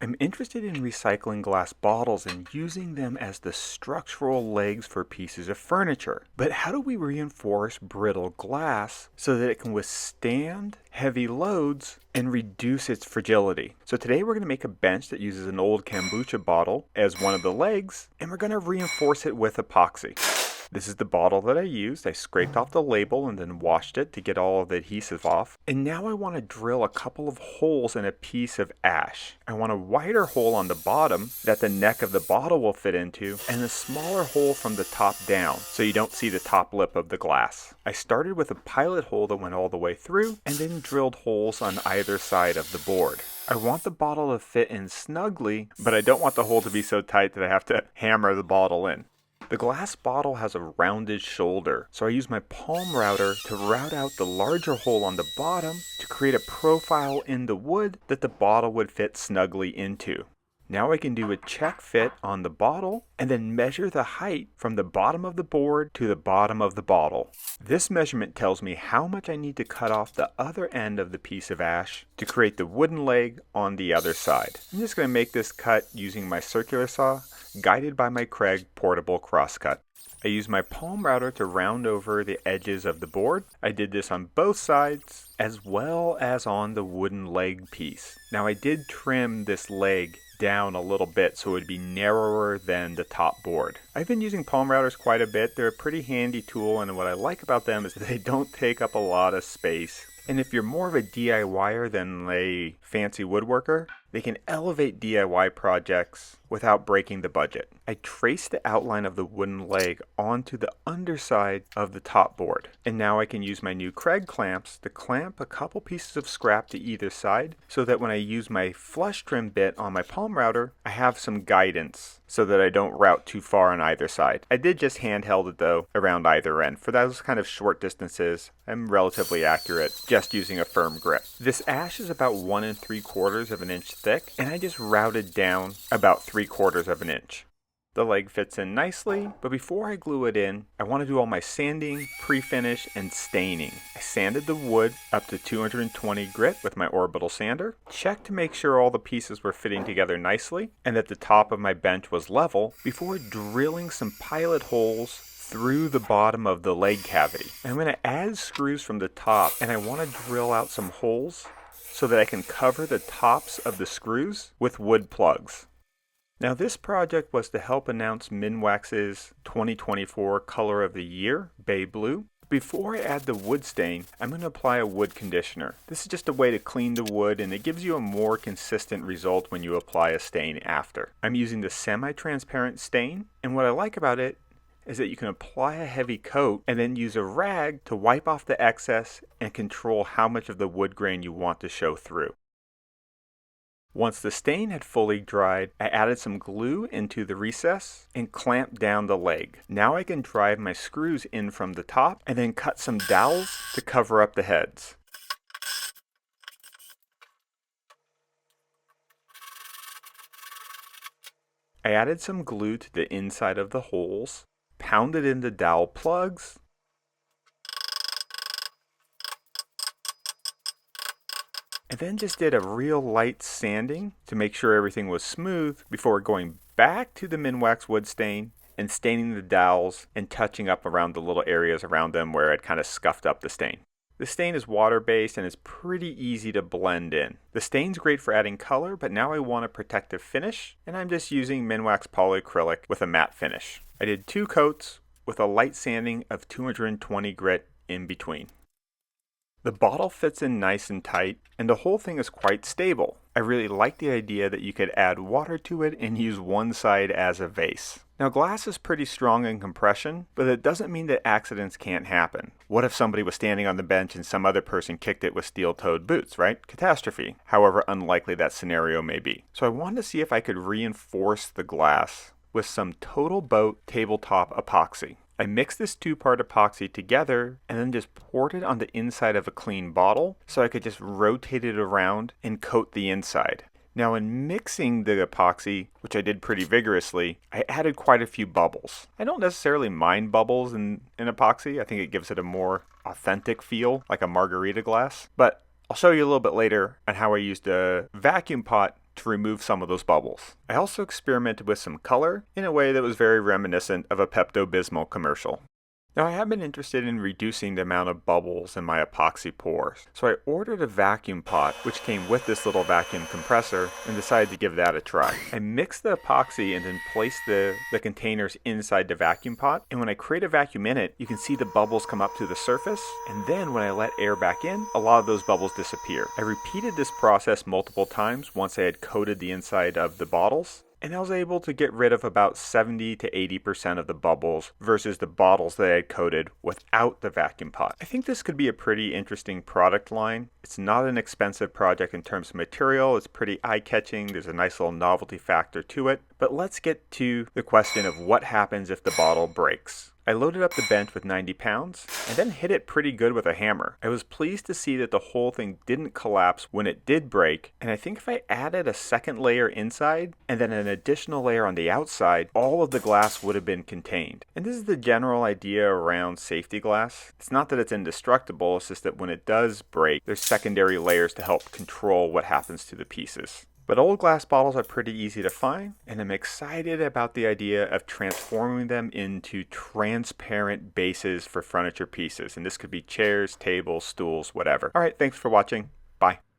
I'm interested in recycling glass bottles and using them as the structural legs for pieces of furniture. But how do we reinforce brittle glass so that it can withstand heavy loads and reduce its fragility? So today we're going to make a bench that uses an old kombucha bottle as one of the legs, and we're going to reinforce it with epoxy. This is the bottle that I used. I scraped off the label and then washed it to get all of the adhesive off. And now I want to drill a couple of holes in a piece of ash. I want a wider hole on the bottom that the neck of the bottle will fit into, and a smaller hole from the top down so you don't see the top lip of the glass. I started with a pilot hole that went all the way through and then drilled holes on either side of the board. I want the bottle to fit in snugly, but I don't want the hole to be so tight that I have to hammer the bottle in. The glass bottle has a rounded shoulder, so I use my palm router to route out the larger hole on the bottom to create a profile in the wood that the bottle would fit snugly into. Now I can do a check fit on the bottle and then measure the height from the bottom of the board to the bottom of the bottle. This measurement tells me how much I need to cut off the other end of the piece of ash to create the wooden leg on the other side. I'm just going to make this cut using my circular saw, guided by my Kreg portable crosscut. I use my palm router to round over the edges of the board. I did this on both sides as well as on the wooden leg piece. Now I did trim this leg down a little bit so it would be narrower than the top board. I've been using palm routers quite a bit. They're a pretty handy tool, and what I like about them is that they don't take up a lot of space. And if you're more of a DIYer than a fancy woodworker, they can elevate DIY projects without breaking the budget. I traced the outline of the wooden leg onto the underside of the top board. And now I can use my new Kreg clamps to clamp a couple pieces of scrap to either side so that when I use my flush trim bit on my palm router, I have some guidance so that I don't route too far on either side. I did just handheld it though around either end. For those kind of short distances, I'm relatively accurate just using a firm grip. This ash is about 1 3/4 of an inch thick, and I just routed down about 3/4 of an inch. The leg fits in nicely, but before I glue it in, I want to do all my sanding, pre-finish, and staining. I sanded the wood up to 220 grit with my Orbital sander, checked to make sure all the pieces were fitting together nicely, and that the top of my bench was level, before drilling some pilot holes through the bottom of the leg cavity. I'm going to add screws from the top, and I want to drill out some holes so that I can cover the tops of the screws with wood plugs. Now this project was to help announce Minwax's 2024 Color of the Year, Bay Blue. Before I add the wood stain, I'm going to apply a wood conditioner. This is just a way to clean the wood, and it gives you a more consistent result when you apply a stain after. I'm using the semi-transparent stain, and what I like about it is that you can apply a heavy coat and then use a rag to wipe off the excess and control how much of the wood grain you want to show through. Once the stain had fully dried, I added some glue into the recess and clamped down the leg. Now I can drive my screws in from the top and then cut some dowels to cover up the heads. I added some glue to the inside of the holes, pounded in the dowel plugs, and then just did a real light sanding to make sure everything was smooth before going back to the Minwax wood stain and staining the dowels and touching up around the little areas around them where I'd kind of scuffed up the stain. The stain is water-based and is pretty easy to blend in. The stain's great for adding color, but now I want a protective finish, and I'm just using Minwax polyacrylic with a matte finish. I did 2 coats with a light sanding of 220 grit in between. The bottle fits in nice and tight, and the whole thing is quite stable. I really like the idea that you could add water to it and use one side as a vase. Now glass is pretty strong in compression, but it doesn't mean that accidents can't happen. What if somebody was standing on the bench and some other person kicked it with steel-toed boots, right? Catastrophe. However unlikely that scenario may be. So I wanted to see if I could reinforce the glass with some Total Boat tabletop epoxy. I mixed this 2-part epoxy together and then just poured it on the inside of a clean bottle so I could just rotate it around and coat the inside. Now in mixing the epoxy, which I did pretty vigorously, I added quite a few bubbles. I don't necessarily mind bubbles in epoxy. I think it gives it a more authentic feel, like a margarita glass. But I'll show you a little bit later on how I used a vacuum pot to remove some of those bubbles. I also experimented with some color in a way that was very reminiscent of a Pepto-Bismol commercial. Now I have been interested in reducing the amount of bubbles in my epoxy pours, so I ordered a vacuum pot which came with this little vacuum compressor and decided to give that a try. I mixed the epoxy and then placed the containers inside the vacuum pot, and when I create a vacuum in it, you can see the bubbles come up to the surface, and then when I let air back in, a lot of those bubbles disappear. I repeated this process multiple times once I had coated the inside of the bottles, and I was able to get rid of about 70 to 80% of the bubbles versus the bottles that I had coated without the vacuum pot. I think this could be a pretty interesting product line. It's not an expensive project in terms of material. It's pretty eye-catching. There's a nice little novelty factor to it. But let's get to the question of what happens if the bottle breaks. I loaded up the bench with 90 pounds and then hit it pretty good with a hammer. I was pleased to see that the whole thing didn't collapse when it did break, and I think if I added a second layer inside and then an additional layer on the outside, all of the glass would have been contained. And this is the general idea around safety glass. It's not that it's indestructible, it's just that when it does break, there's secondary layers to help control what happens to the pieces. But old glass bottles are pretty easy to find, and I'm excited about the idea of transforming them into transparent bases for furniture pieces. And this could be chairs, tables, stools, whatever. All right, thanks for watching. Bye.